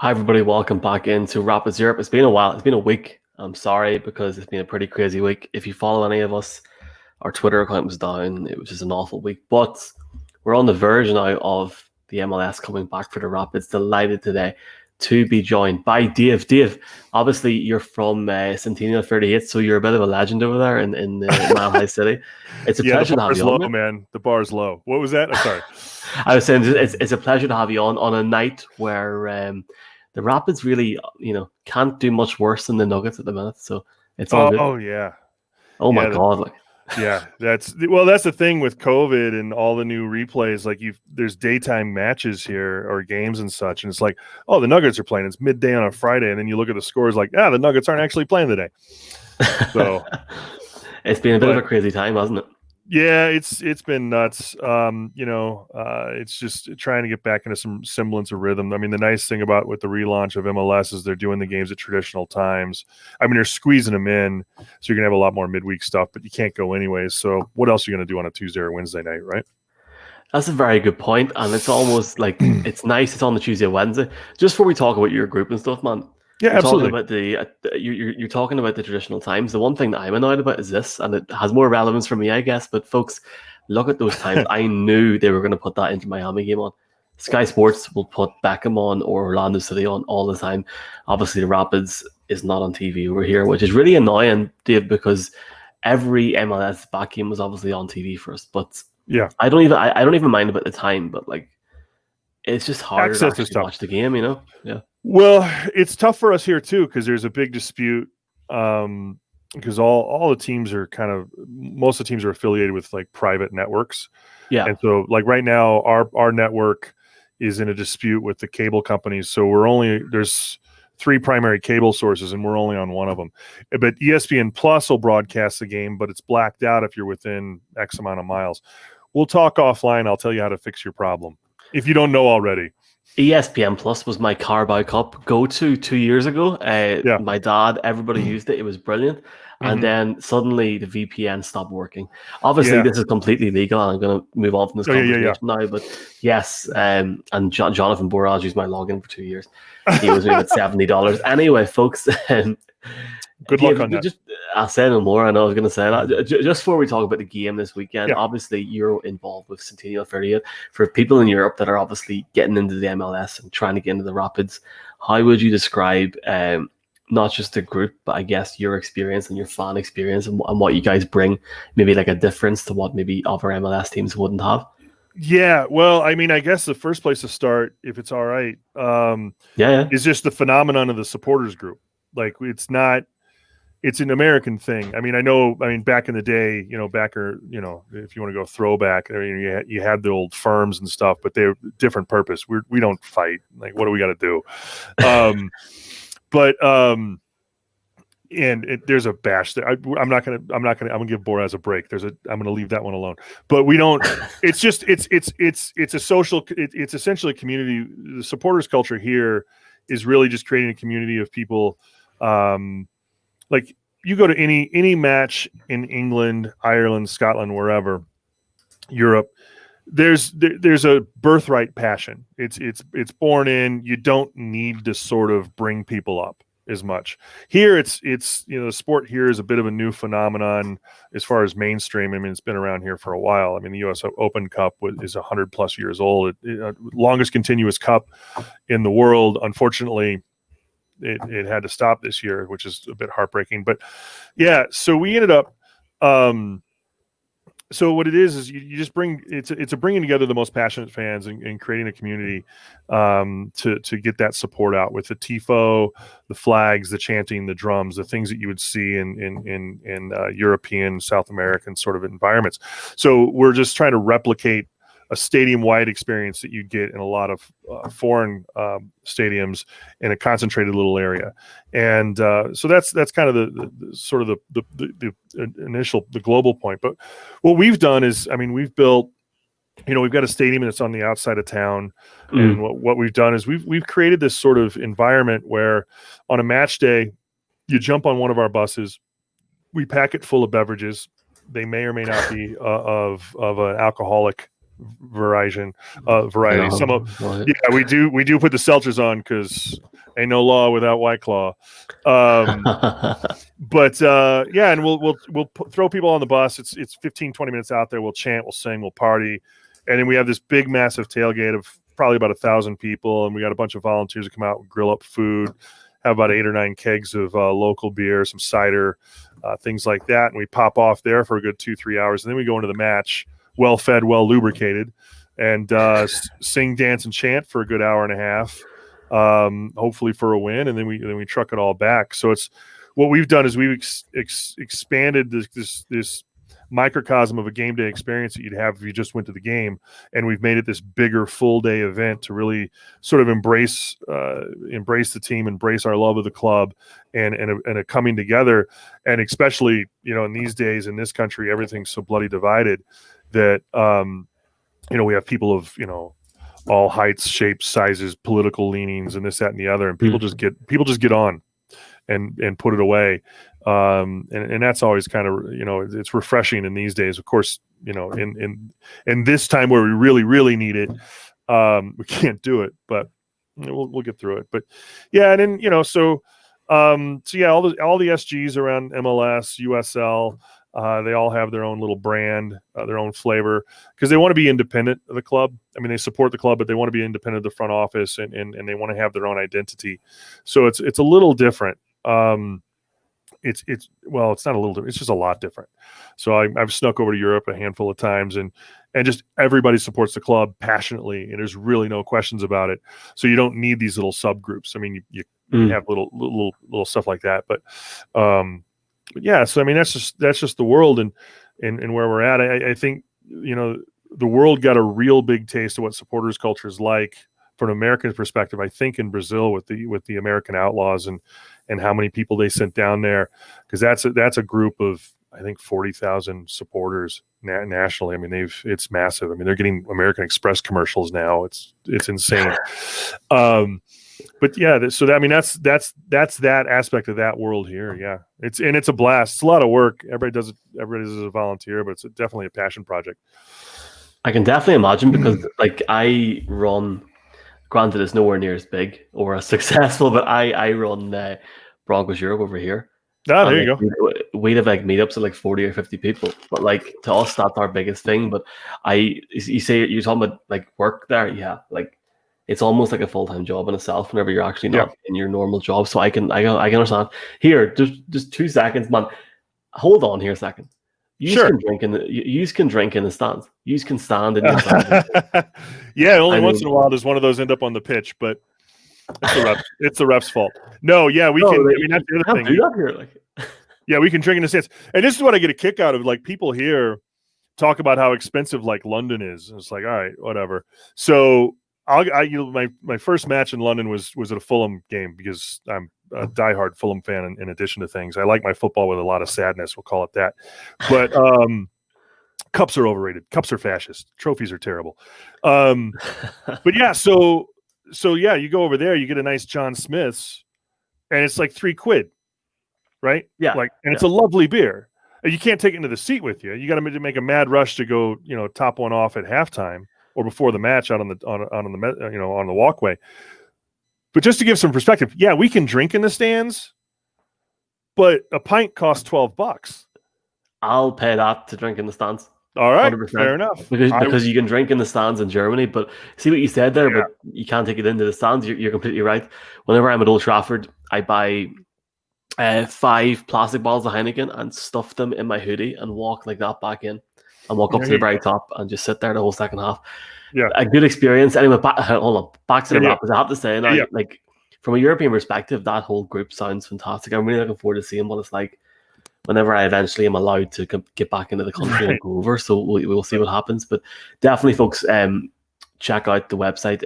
Hi, everybody. Welcome back into Rapids Europe. It's been a while. It's been a week. I'm sorry because it's been a pretty crazy week. If you follow any of us, our Twitter account was down. It was just an awful week. But we're on the verge now of the MLS coming back for the Rapids. Delighted today to be joined by Dave. Dave, obviously you're from Centennial 38, so you're a bit of a legend over there in Mile High City. It's a Yeah, the pleasure to have bar's you low, on, mate. man. The bar's low. What was that? I'm sorry. I was saying it's a pleasure to have you on a night where the Rapids really, can't do much worse than the Nuggets at the minute. So it's all good. Oh yeah, Oh my yeah, God! Like, yeah. That's the thing with COVID and all the new replays. Like there's daytime matches here or games and such, and it's like, oh, the Nuggets are playing. It's midday on a Friday, and then you look at the scores, like, the Nuggets aren't actually playing today. So, it's been a bit of but a crazy time, hasn't it? yeah, it's been nuts. It's just trying to get back into some semblance of rhythm. I mean, the nice thing about with the relaunch of MLS is they're doing the games at traditional times. I mean, they're squeezing them in, so you're gonna have a lot more midweek stuff, but you can't go anyways. So what else are you gonna do on a Tuesday or Wednesday night, right? That's a very good point, and it's almost like it's nice. It's on the Tuesday, Wednesday. Just before we talk about your group and stuff, man. Yeah, You're talking absolutely. about you're talking about the traditional times. The one thing that I'm annoyed about is this, and it has more relevance for me, I guess. But folks, look at those times. I knew they were going to put that into Miami game on. Sky Sports will put Beckham on or Orlando City on all the time. Obviously, the Rapids is not on TV over here, which is really annoying, Dave, because every MLS back game was obviously on TV for us. But Yeah, I don't even mind about the time, but like it's just harder to access is actually tough. watch the game. Yeah. Well, it's tough for us here too because there's a big dispute. Because all the teams are most of the teams are affiliated with like private networks. Yeah. And so, like right now, our network is in a dispute with the cable companies. So there's three primary cable sources, and we're only on one of them. But ESPN Plus will broadcast the game, but it's blacked out if you're within X amount of miles. We'll talk offline. I'll tell you how to fix your problem if you don't know already. ESPN Plus was my Carabao Cup go-to 2 years ago. Yeah. My dad, everybody used it. It was brilliant. And Mm-hmm. then suddenly the VPN stopped working. Obviously, Yeah. this is completely legal, and I'm going to move on from this Oh yeah. conversation now. But yes, and Jonathan Borage used my login for 2 years. He owes me about $70. Anyway, folks, Good luck on that. just I'll say no more. I know I was going to say that. Just before we talk about the game this weekend, Yeah. obviously you're involved with Centennial 38. For people in Europe that are obviously getting into the MLS and trying to get into the Rapids, how would you describe not just the group, but I guess your experience and your fan experience and what you guys bring, maybe like a difference to what maybe other MLS teams wouldn't have? Yeah, well, I mean, I guess the first place to start, if it's all right, Yeah. is just the phenomenon of the supporters group. Like, it's an American thing. I mean, back in the day, if you want to go throwback, I mean, you had the old firms and stuff, but they're different purpose. We don't fight. Like, what do we got to do? There's a bash there. I'm gonna give Boraz a break. I'm gonna leave that one alone. But we don't. It's just it's a social. It's essentially a community. The supporters culture here is really just creating a community of people. Like you go to any match in England, Ireland, Scotland, wherever, Europe. There's a birthright passion. It's born in. You don't need to sort of bring people up as much. Here it's the sport here is a bit of a new phenomenon as far as mainstream. I mean, it's been around here for a while. I mean, the US Open Cup is 100+ years old. Longest continuous cup in the world. Unfortunately, it had to stop this year, which is a bit heartbreaking. But yeah, so we ended up so what it is you just it's a bringing together the most passionate fans and creating a community to get that support out with the tifo, the flags, the chanting, the drums, the things that you would see in European, South American sort of environments. So we're just trying to replicate a stadium-wide experience that you get in a lot of foreign stadiums in a concentrated little area, and so that's kind of the sort of the initial global point. But what we've done is, I mean, we've built, we've got a stadium that's on the outside of town, and what we've done is we've created this sort of environment where on a match day, you jump on one of our buses, we pack it full of beverages. They may or may not be of an alcoholic variety. Some of Right. yeah, we do put the seltzers on because ain't no law without White Claw. But yeah, and we'll throw people on the bus. It's 15, 20 minutes out there. We'll chant, we'll sing, we'll party, and then we have this big, massive tailgate of probably about 1,000 people, and we got a bunch of volunteers that come out and grill up food. Have about 8 or 9 kegs of local beer, some cider, things like that, and we pop off there for a good 2-3 hours, and then we go into the match, well fed, well lubricated, and sing, dance, and chant for a good hour and a half, hopefully for a win, and then we truck it all back. So it's what we've done is we've expanded this microcosm of a game day experience that you'd have if you just went to the game, and we've made it this bigger full day event to really sort of embrace the team, embrace our love of the club, and a coming together. And especially, in these days in this country, everything's so bloody divided that we have people of all heights, shapes, sizes, political leanings, and this, that, and the other, and people just get on and put it away. And that's always kind of, it's refreshing in these days. Of course, in this time where we really, really need it, we can't do it, but we'll get through it. But yeah, and then, so yeah, all the SGs around MLS, USL, they all have their own little brand, their own flavor, because they want to be independent of the club. I mean, they support the club, but they want to be independent of the front office, and they want to have their own identity. So it's a little different. It's not a little different. It's just a lot different. So I've snuck over to Europe a handful of times, and just everybody supports the club passionately, and there's really no questions about it. So you don't need these little subgroups. I mean, you have little stuff like that, but yeah. So I mean, that's just the world and where we're at. I think the world got a real big taste of what supporters culture is like from an American perspective. I think in Brazil with the American Outlaws and how many people they sent down there, because that's a group of, I think, 40,000 supporters nationally. I mean, it's massive. I mean, they're getting American Express commercials now. It's insane. But yeah, so that, I mean, that's that aspect of that world here. Yeah, it's a blast. It's a lot of work. Everybody does it as a volunteer, but it's definitely a passion project. I can definitely imagine, because like I run. Granted, it's nowhere near as big or as successful, but I run Broncos Europe over here. Ah, there you go. We'd have like meetups of like 40 or 50 people, but like to us, that's our biggest thing. But you say you're talking about like work there, yeah, like it's almost like a full-time job in itself whenever you're actually not in your normal job. So I can understand. Here, just 2 seconds, man. Hold on here a second. You can drink in the stands. You can stand in the stands. Yeah, once in a while does one of those end up on the pitch, but it's the ref's fault. No, yeah, we can. I mean, that's the other thing. Do that here, like. Yeah, we can drink in the stands, and this is what I get a kick out of. Like, people here talk about how expensive like London is. And it's like, all right, whatever. So my first match in London was at a Fulham game, because I'm a diehard Fulham fan. In addition to things, I like my football with a lot of sadness. We'll call it that. But cups are overrated. Cups are fascist. Trophies are terrible. But yeah, so yeah, you go over there, you get a nice John Smith's, and it's like £3, right? Yeah, and it's a lovely beer. You can't take it into the seat with you. You got to make a mad rush to go, top one off at halftime or before the match out on the walkway. But just to give some perspective, yeah, we can drink in the stands, but a pint costs $12. I'll pay that to drink in the stands. All right, 100%. Fair enough. Because you can drink in the stands in Germany, but see what you said there, but you can't take it into the stands. You're completely right. Whenever I'm at Old Trafford, I buy 5 plastic bottles of Heineken and stuff them in my hoodie and walk like that back in, and walk up to the very top and just sit there the whole second half. Yeah, a good experience. Anyway, hold on, back to the Raptors. I have to say, now, like from a European perspective, that whole group sounds fantastic. I'm really looking forward to seeing what it's like whenever I eventually am allowed to get back into the country and go over. So we'll see what happens. But definitely, folks, check out the website,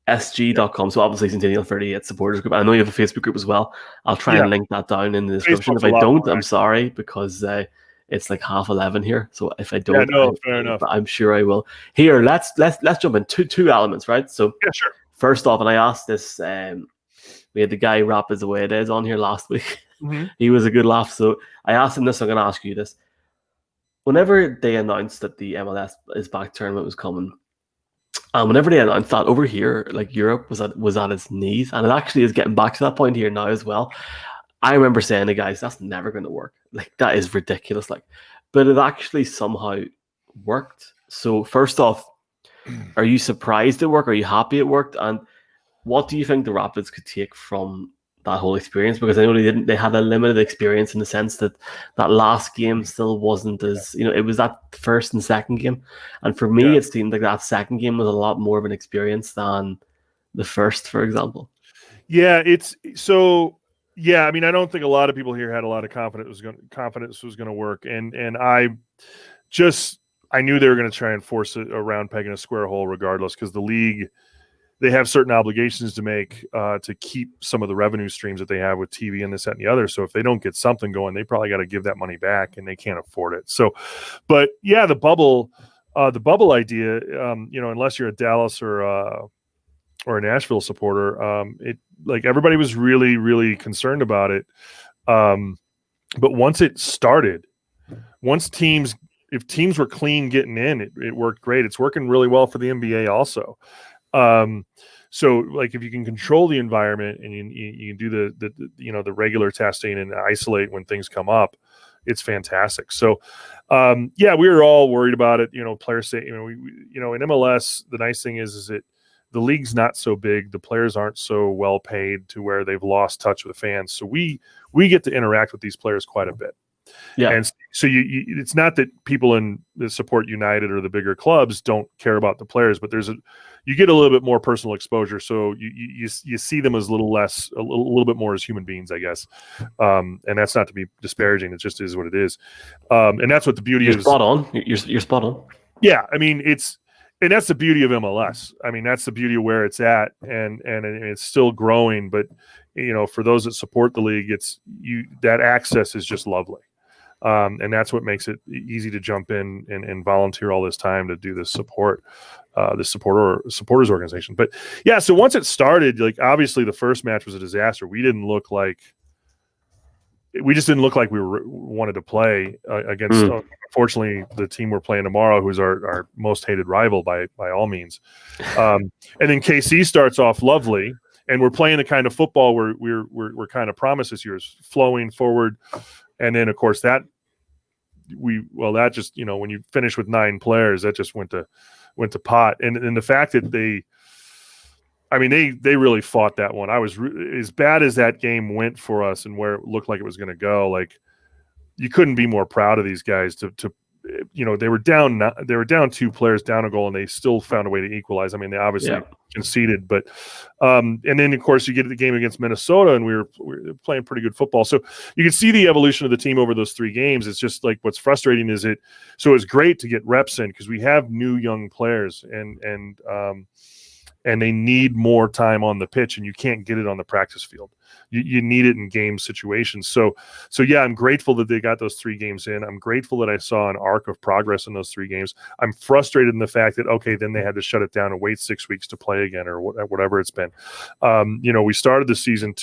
C38SG.com. So obviously Centennial 38 supporters group. I know you have a Facebook group as well. I'll try and link that down in the description. Facebook's, if I don't, I'm sorry, because it's like 11:30 here. So if I don't, fair enough. I'm sure I will. Here, let's jump in two elements, right? So sure. First off, and I asked this, we had the guy Rap Is The Way It Is on here last week. Mm-hmm. He was a good laugh. So I asked him this, I'm going to ask you this. whenever they announced that the MLS is back tournament was coming, whenever they announced that over here, like Europe was at its knees, and it actually is getting back to that point here now as well. I remember saying to guys, that's never going to work. Like that is ridiculous. Like, but it actually somehow worked. So first off, are you surprised it worked? Are you happy it worked? And what do you think the Rapids could take from that whole experience? Because I know they had a limited experience in the sense that that last game still wasn't as, it was that first and second game. And for me, it seemed like that second game was a lot more of an experience than the first, for example. Yeah, I mean, I don't think a lot of people here had a lot of confidence was going to work. And I knew they were going to try and force a round peg in a square hole regardless, because the league, they have certain obligations to make to keep some of the revenue streams that they have with TV and this, that, and the other. So if they don't get something going, they probably got to give that money back, and they can't afford it. So, but yeah, the bubble idea, unless you're a Dallas or a Nashville supporter, everybody was really, really concerned about it. But once it started, if teams were clean getting in, it worked great. It's working really well for the NBA also. So if you can control the environment and you can do the regular testing and isolate when things come up, it's fantastic. So, we were all worried about it. Players say, in MLS, the nice thing is that the league's not so big. The players aren't so well paid to where they've lost touch with the fans. So we get to interact with these players quite a bit. Yeah. And so it's not that people that support United or the bigger clubs don't care about the players, but you get a little bit more personal exposure. So you see them as a little bit more as human beings, I guess. And that's not to be disparaging. It just is what it is. And that's what the beauty is. Spot on. You're spot on. Yeah. I mean, and that's the beauty of MLS. I mean, that's the beauty of where it's at, and it's still growing. But for those that support the league, that access is just lovely, and that's what makes it easy to jump in and volunteer all this time to do this supporters organization. But yeah, so once it started, obviously the first match was a disaster. We just didn't look like we wanted to play against. Unfortunately, the team we're playing tomorrow, who's our most hated rival by all means. And then KC starts off lovely, and we're playing the kind of football we're kind of promised this year, is flowing forward. And then of course that just when you finish with 9 players, that just went to pot. And the fact that they really fought that one. I was as bad as that game went for us and where it looked like it was going to go. You couldn't be more proud of these guys they were down 2 players, down a goal, and they still found a way to equalize. I mean, they obviously conceded, but and then of course you get the game against Minnesota, and we were playing pretty good football. So you can see the evolution of the team over those 3 games. It's just what's frustrating is so it's great to get reps in because we have new young players and they need more time on the pitch, and you can't get it on the practice field. You need it in game situations. So yeah, I'm grateful that they got those 3 games in. I'm grateful that I saw an arc of progress in those 3 games. I'm frustrated in the fact that, okay, then they had to shut it down and wait 6 weeks to play again or whatever it's been. We started the season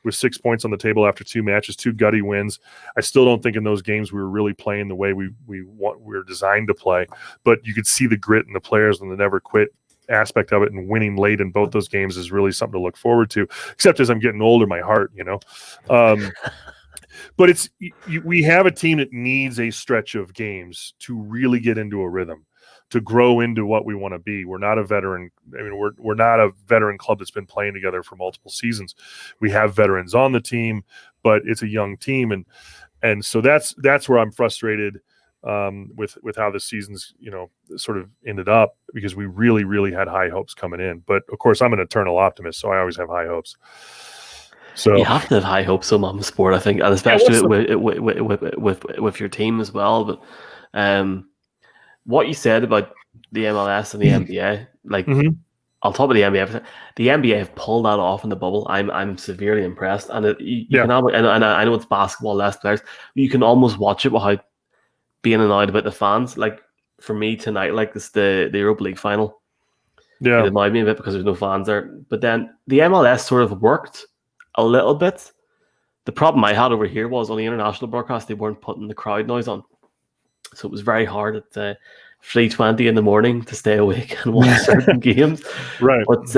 with 6 points on the table after 2 matches, 2 gutty wins. I still don't think in those games we were really playing the way we were designed to play, but you could see the grit in the players and the never quit aspect of it, and winning late in both those games is really something to look forward to, except as I'm getting older, my heart, but we have a team that needs a stretch of games to really get into a rhythm, to grow into what we want to be. We're not a veteran. We're not a veteran club that's been playing together for multiple seasons. We have veterans on the team, but it's a young team. And so that's where I'm frustrated with how the season's sort of ended up, because we really, really had high hopes coming in. But of course, I'm an eternal optimist, so I always have high hopes. So you have to have high hopes on the sport, I think, and especially with your team as well. But what you said about the MLS and the NBA, on top of the NBA, the NBA have pulled that off in the bubble. I'm severely impressed, and you can and I know it's basketball, less players, but you can almost watch it without being annoyed about the fans. Like for me tonight, this the Europa League final. Yeah, it annoyed me a bit because there's no fans there. But then the MLS sort of worked a little bit. The problem I had over here was on the international broadcast, they weren't putting the crowd noise on. So it was very hard at 3:20 in the morning to stay awake and watch certain games. Right. But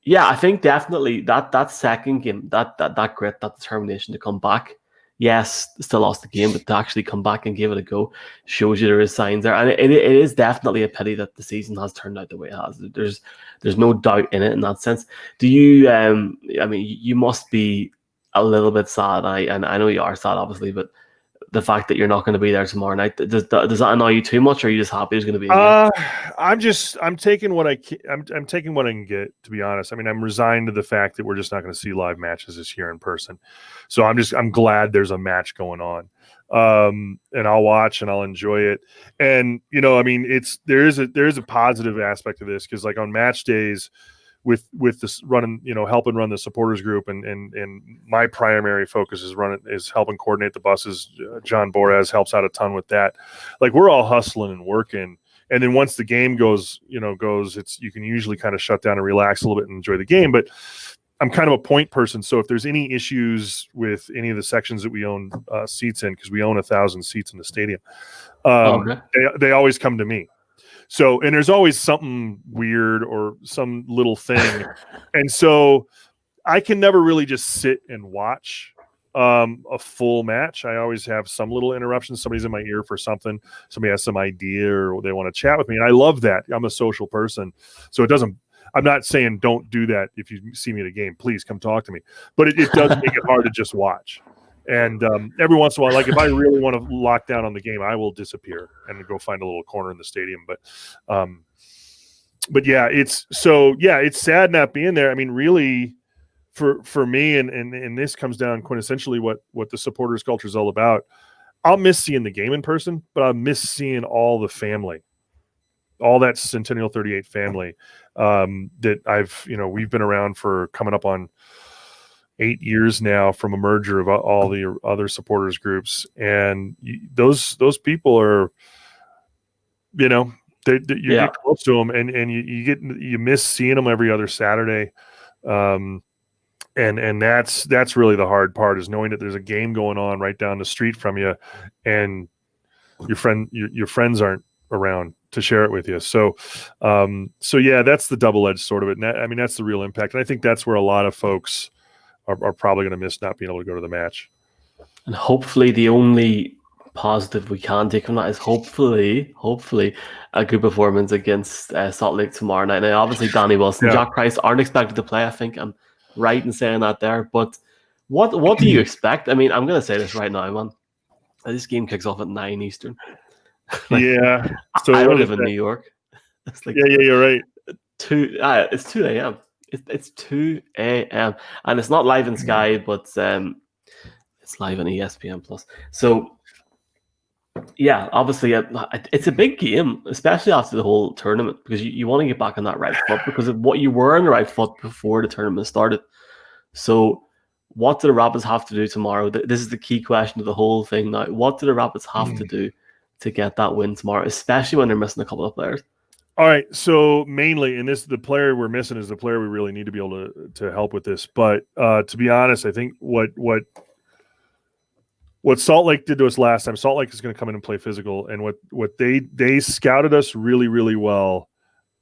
yeah, I think definitely that second game, that grit, that determination to come back. Yes, still lost the game, but to actually come back and give it a go shows you there is signs there, and it is definitely a pity that the season has turned out the way it has. There's no doubt in it in that sense. Do you? I mean, you must be a little bit sad. And I know you are sad, obviously, but the fact that you're not going to be there tomorrow night, does that annoy you too much, or are you just happy there's going to be a game? I'm taking what I'm taking what I can get, to be honest. I mean, I'm resigned to the fact that we're just not going to see live matches this year in person. So I'm glad there's a match going on. And I'll watch and I'll enjoy it. And, you know, I mean, there is a positive aspect of this, because like on match days, with this running, you know, helping run the supporters group, and my primary focus is helping coordinate the buses. John Borez helps out a ton with that. Like, we're all hustling and working, and then once the game goes, it's, you can usually kind of shut down and relax a little bit and enjoy the game. But I'm kind of a point person, so if there's any issues with any of the sections that we own seats in, because we own 1,000 seats in the stadium, Okay. they always come to me. So, and there's always something weird or some little thing. And so I can never really just sit and watch a full match. I always have some little interruption. Somebody's in my ear for something. Somebody has some idea or they want to chat with me. And I love that. I'm a social person. So I'm not saying don't do that. If you see me at a game, please come talk to me. But it does make it hard to just watch. And every once in a while, like if I really want to lock down on the game, I will disappear and go find a little corner in the stadium. But yeah, it's sad not being there. I mean, really, for me, and this comes down quintessentially what the supporters culture is all about. I'll miss seeing the game in person, but I'll miss seeing all the family, all that Centennial 38 family that we've been around for coming up on 8 years now, from a merger of all the other supporters groups. And those people are, you get close to them, and you miss seeing them every other Saturday. And that's really the hard part, is knowing that there's a game going on right down the street from you, and your friends aren't around to share it with you. So yeah, that's the double-edged sort of it. And I mean, that's the real impact. And I think that's where a lot of folks are probably going to miss not being able to go to the match. And hopefully the only positive we can take from that is hopefully a good performance against Salt Lake tomorrow night. Now, obviously, Danny Wilson, Jack Price aren't expected to play. I think I'm right in saying that there. But what do you expect? I mean, I'm going to say this right now, man. This game kicks off at 9 Eastern. Yeah. So I don't live in New York. It's like, yeah, you're right. It's 2 a.m. It's 2 a.m. and it's not live in Sky, but it's live on ESPN Plus. So yeah, obviously it's a big game, especially after the whole tournament, because you want to get back on that right foot, because of what you were on the right foot before the tournament started. So what do the Rapids have to do tomorrow? This is the key question of the whole thing now. What do the Rapids have to do to get that win tomorrow, especially when they're missing a couple of players? All right, so mainly, and the player we're missing is the player we really need to be able to help with this. But to be honest, I think what Salt Lake did to us last time, Salt Lake is going to come in and play physical, and what they scouted us really, really well.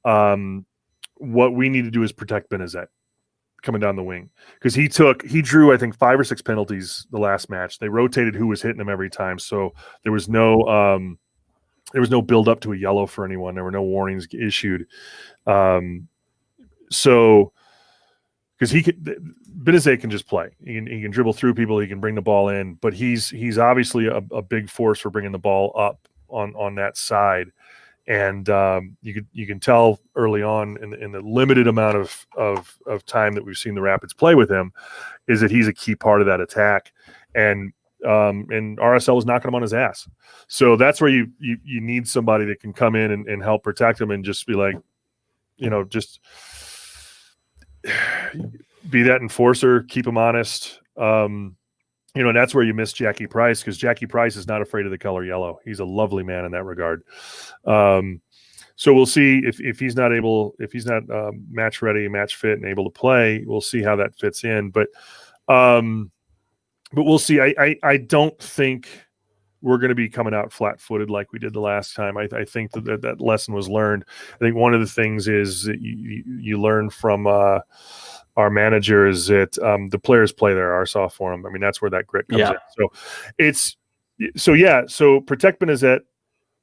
What we need to do is protect Benazet coming down the wing, because he drew, I think, 5 or 6 penalties the last match. They rotated who was hitting him every time, so there was no build up to a yellow for anyone. There were no warnings issued. So because Benazet can just play. He can dribble through people. He can bring the ball in, but he's obviously a big force for bringing the ball up on that side. And you can tell early on in the limited amount of time that we've seen the Rapids play with him, is that he's a key part of that attack. And RSL was knocking him on his ass. So that's where you need somebody that can come in and help protect him, and just be like, just be that enforcer, keep him honest. And that's where you miss Jackie Price, because Jackie Price is not afraid of the color yellow. He's a lovely man in that regard. So we'll see if he's not match ready, match fit, and able to play. We'll see how that fits in. But we'll see. I don't think we're going to be coming out flat-footed like we did the last time. I think that lesson was learned. I think one of the things is that you learn from our manager is that the players play their arse off for them. I mean, that's where that grit comes in. So protect Benazet.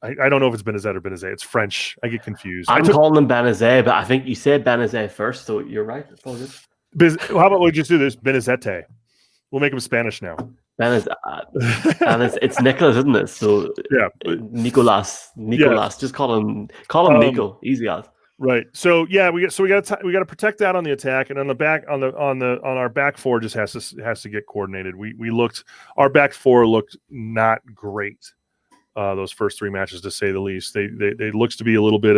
I don't know if it's Benazet or Benazet. It's French. I get confused. I'm calling him Benazet, but I think you said Benazet first, so you're right. It's all good. How about we just do this? Benazete. We'll make him Spanish now. It's Nicholas, isn't it? So yeah, Nicolas. Yeah. Just call him Nico. Easy as. Right. So yeah, we got to protect that on the attack, and on the back on our back four just has to get coordinated. Our back four looked not great those first 3 matches, to say the least. They looks to be a little bit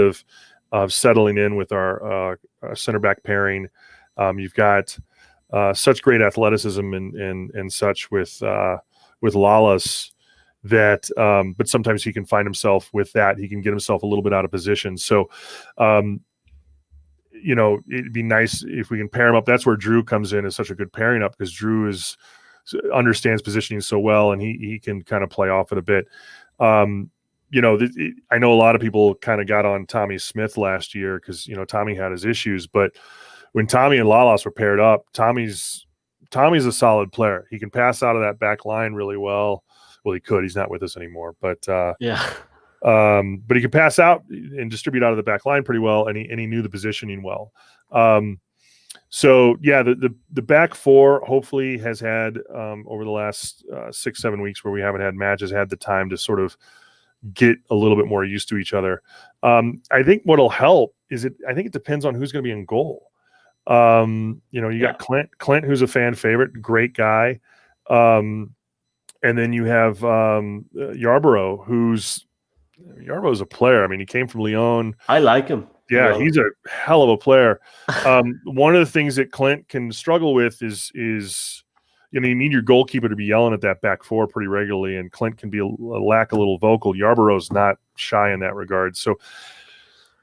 of settling in with our center back pairing. You've got such great athleticism and such with Lawless that, but sometimes he can find himself with that. He can get himself a little bit out of position. So, it'd be nice if we can pair him up. That's where Drew comes in as such a good pairing up, because Drew understands positioning so well, and he can kind of play off it a bit. I know a lot of people kind of got on Tommy Smith last year because, Tommy had his issues, but when Tommy and Lawless were paired up, Tommy's a solid player. He can pass out of that back line really well. Well, he could. He's not with us anymore, but but he could pass out and distribute out of the back line pretty well, and he knew the positioning well. So yeah, the back four hopefully has had over the last 6-7 weeks where we haven't had matches, had the time to sort of get a little bit more used to each other. I think what'll help is I think it depends on who's going to be in goal. You got Clint, who's a fan favorite, great guy. And then you have Yarborough, Yarborough's a player. I mean, he came from Lyon. I like him. Yeah, he's a hell of a player. One of the things that Clint can struggle with is you need your goalkeeper to be yelling at that back four pretty regularly, and Clint can be lack a little vocal. Yarborough's not shy in that regard. So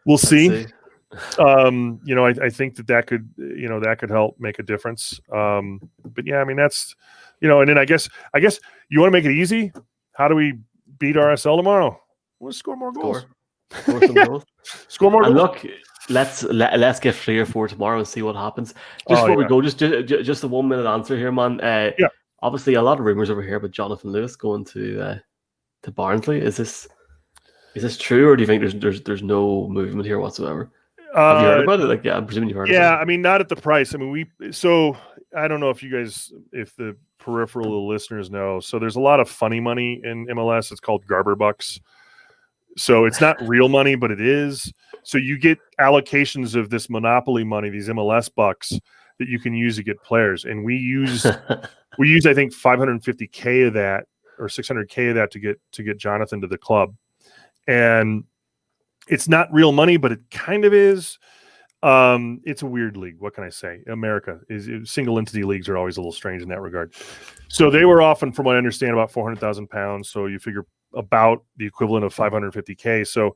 we'll see. I think that could help make a difference. But yeah, I mean, that's, and then I guess you want to make it easy. How do we beat RSL tomorrow? We'll score more goals. Score some goals. Score more goals. Look, let's get 3 or 4 tomorrow and see what happens. Just before we go, just a 1 minute answer here, man. Obviously a lot of rumors over here about Jonathan Lewis going to Barnsley. Is this true, or do you think there's no movement here whatsoever? Have you heard about it? I'm presuming you've heard about it. Yeah, I mean, not at the price. I mean, I don't know if the peripheral listeners know. So there's a lot of funny money in MLS. It's called Garber Bucks. So it's not real money, but it is. So you get allocations of this monopoly money, these MLS bucks that you can use to get players. And we use I think 550K of that or 600K of that to get Jonathan to the club. And it's not real money, but it kind of is. It's a weird league. What can I say? America is single entity leagues are always a little strange in that regard. So they were often, from what I understand, about £400,000. So you figure about the equivalent of 550K. So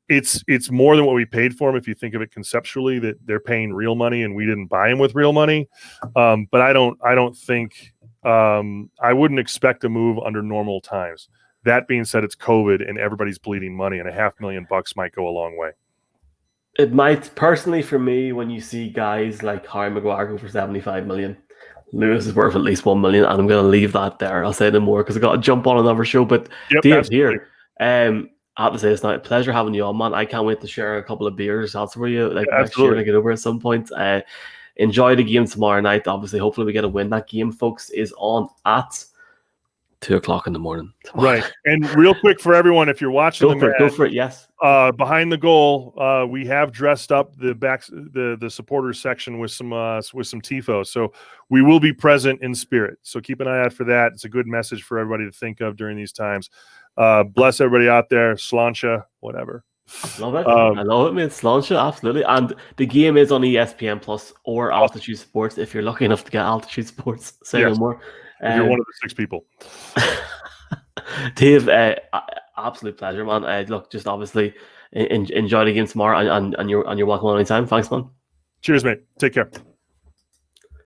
it's more than what we paid for them. If you think of it conceptually, that they're paying real money and we didn't buy them with real money. But I don't think I wouldn't expect a move under normal times. That being said, it's COVID and everybody's bleeding money, and $500,000 might go a long way. It might. Personally, for me, when you see guys like Harry Maguire go for 75 million, Lewis is worth at least 1 million, and I'm going to leave that there. I'll say no more because I got to jump on another show. But Dave, here, I have to say it's not a pleasure having you on, man. I can't wait to share a couple of beers elsewhere you next year to get over at some point. Enjoy the game tomorrow night. Obviously, hopefully we get a win. That game, folks, is on at 2:00 in the morning. Right. And real quick for everyone, if you're watching, go for it. Yes. Behind the goal, we have dressed up the supporters section with some tifo. So we will be present in spirit. So keep an eye out for that. It's a good message for everybody to think of during these times. Bless everybody out there. Sláinte, whatever. Love it. I love it, man. Sláinte, absolutely. And the game is on ESPN Plus or Altitude Sports if you're lucky enough to get Altitude Sports. Say no more. If you're one of the 6 people. Dave, absolute pleasure, man. Look, just obviously enjoy the game tomorrow, and you're welcome anytime. Thanks, man. Cheers, mate. Take care.